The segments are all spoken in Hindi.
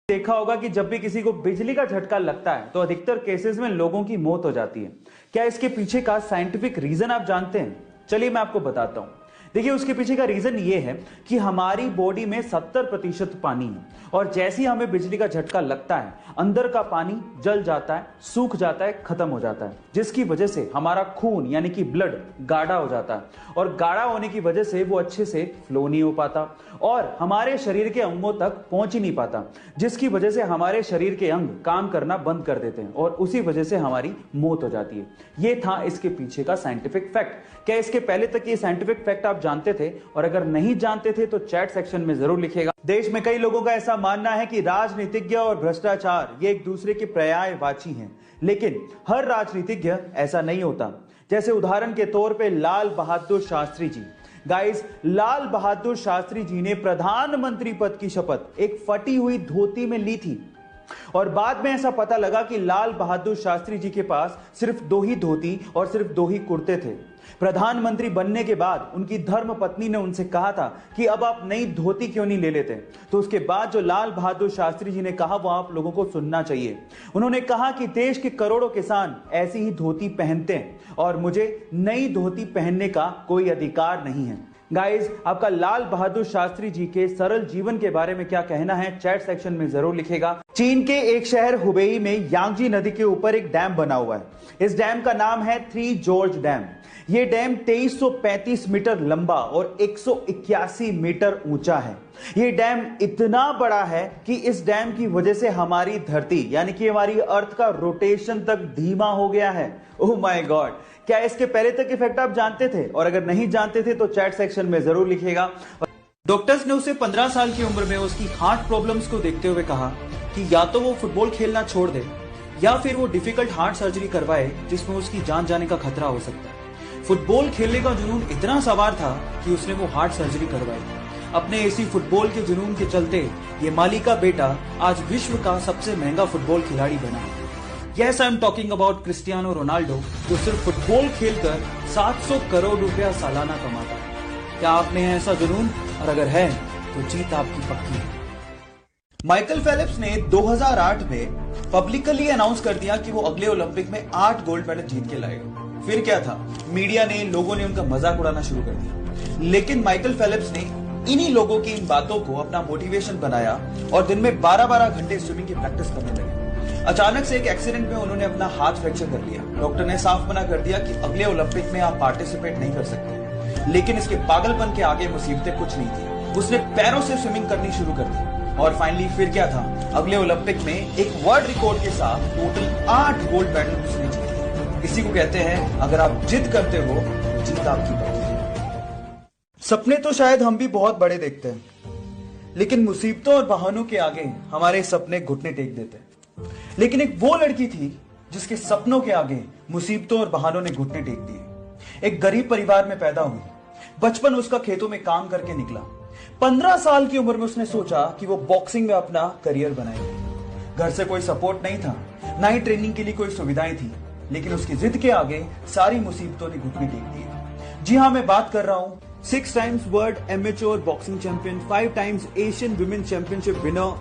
देखा होगा कि जब भी किसी को बिजली का झटका लगता है तो अधिकतर केसेस में लोगों की मौत हो जाती है। क्या इसके पीछे का साइंटिफिक रीजन आप जानते हैं? चलिए मैं आपको बताता हूं। देखिए, उसके पीछे का रीजन ये है कि हमारी बॉडी में 70% पानी है और जैसे ही हमें बिजली का झटका लगता है अंदर का पानी जल जाता है, सूख जाता है, खत्म हो जाता है, जिसकी वजह से हमारा खून यानी कि ब्लड गाढ़ा हो जाता है और गाढ़ा होने की वजह से वो अच्छे से फ्लो नहीं हो पाता और हमारे शरीर के अंगों तक पहुंच ही नहीं पाता, जिसकी वजह से हमारे शरीर के अंग काम करना बंद कर देते हैं और उसी वजह से हमारी मौत हो जाती है। ये था इसके पीछे का साइंटिफिक फैक्ट। क्या इसके पहले तक ये साइंटिफिक फैक्ट आप जानते थे? और अगर नहीं जानते थे तो चैट सेक्शन में जरूर लिखिएगा। देश में कई लोगों का ऐसा मानना है कि राजनीतिज्ञ और भ्रष्टाचार ये एक दूसरे के पर्यायवाची हैं, लेकिन हर राजनीतिज्ञ ऐसा नहीं होता। जैसे उदाहरण के तौर पे लाल बहादुर शास्त्री जी। गाइस, लाल बहादुर शास्त्री जी ने प्रधानमंत्री पद की शपथ एक फटी हुई धोती में ली थी और बाद में ऐसा पता लगा कि लाल बहादुर शास्त्री जी के पास सिर्फ 2 ही धोती और सिर्फ 2 ही कुर्ते थे। प्रधानमंत्री बनने के बाद उनकी धर्म पत्नी ने उनसे कहा था कि अब आप नई धोती क्यों नहीं ले लेते? तो उसके बाद जो लाल बहादुर शास्त्री जी ने कहा वो आप लोगों को सुनना चाहिए। उन्होंने कहा कि देश के करोड़ों किसान ऐसी ही धोती पहनते हैं और मुझे नई धोती पहनने का कोई अधिकार नहीं है। गाइस, आपका लाल बहादुर शास्त्री जी के सरल जीवन के बारे में क्या कहना है चैट सेक्शन में जरूर लिखेगा। चीन के एक शहर हुबेई में यांगजी नदी के ऊपर एक डैम बना हुआ है। इस डैम का नाम है 3 जॉर्ज डैम। ये डैम 2335 मीटर लंबा और 181 मीटर ऊंचा है। ये डैम इतना बड़ा है कि इस डैम की वजह से हमारी धरती यानी कि हमारी अर्थ का रोटेशन तक धीमा हो गया है। Oh my God! क्या इसके पहले तक के फैक्ट आप जानते थे? और अगर नहीं जानते थे तो चैट सेक्शन में जरूर लिखिएगा। डॉक्टर्स ने उसे 15 साल की उम्र में उसकी हार्ट प्रॉब्लम्स को देखते हुए कहा कि या तो वो फुटबॉल खेलना छोड़ दे या फिर वो डिफिकल्ट हार्ट सर्जरी करवाए जिसमें उसकी जान जाने का खतरा हो सकता है। फुटबॉल खेलने का जुनून इतना सवार था कि उसने वो हार्ट सर्जरी करवाई। अपने इसी फुटबॉल के जुनून के चलते ये माली का बेटा आज विश्व का सबसे महंगा फुटबॉल खिलाड़ी बना है। Yes, I am talking about Cristiano Ronaldo, जो सिर्फ फुटबॉल खेलकर 700 करोड़ रुपया सालाना कमाता है। क्या आपने है ऐसा जुनून? और अगर है तो जीत आपकी पक्की है। माइकल फेलिप्स ने 2008 में पब्लिकली अनाउंस कर दिया कि वो अगले ओलंपिक में 8 गोल्ड मेडल जीत के लाएगा। फिर क्या था, मीडिया ने, लोगों ने उनका मजाक उड़ाना शुरू कर दिया। लेकिन माइकल फेलिप्स ने इन्हीं लोगों की इन बातों को अपना मोटिवेशन बनाया और दिन में 12-12 घंटे स्विमिंग की प्रैक्टिस करने लगे। अचानक से एक एक्सीडेंट में उन्होंने अपना हाथ फ्रैक्चर कर लिया। डॉक्टर ने साफ मना कर दिया कि अगले ओलंपिक में आप पार्टिसिपेट नहीं कर सकते। लेकिन इसके पागलपन के आगे मुसीबतें कुछ नहीं थी। उसने पैरों से स्विमिंग करनी शुरू कर दी और फाइनली फिर क्या था, अगले ओलंपिक में एक वर्ल्ड रिकॉर्ड के साथ टोटल 8 गोल्ड मेडल उसने जीते। इसी को कहते हैं, अगर आप जिद करते हो तो जीत आपकी पक्की है। सपने तो शायद हम भी बहुत बड़े देखते हैं, लेकिन मुसीबतों और बहानों के आगे हमारे सपने घुटने टेक देते हैं। लेकिन एक वो लड़की थी जिसके सपनों के आगे मुसीबतों और बहानों ने घुटने टेक दिए। एक गरीब परिवार में पैदा हुई। बचपन उसका खेतों में काम करके निकला। 15 साल की उम्र में उसने सोचा कि वो बॉक्सिंग में अपना करियर बनाएगी। घर से कोई सपोर्ट नहीं था, ना ही ट्रेनिंग के लिए कोई सुविधाएं थी, लेकिन उसकी जिद के आगे सारी मुसीबतों ने घुटने टेक दिए। जी हाँ, मैं बात कर रहा हूं 6 times world amateur boxing champion, 5 times Asian women championship winner,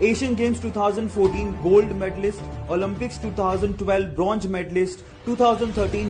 Asian games 2014 gold medallist, Olympics 2012 bronze medallist, 2013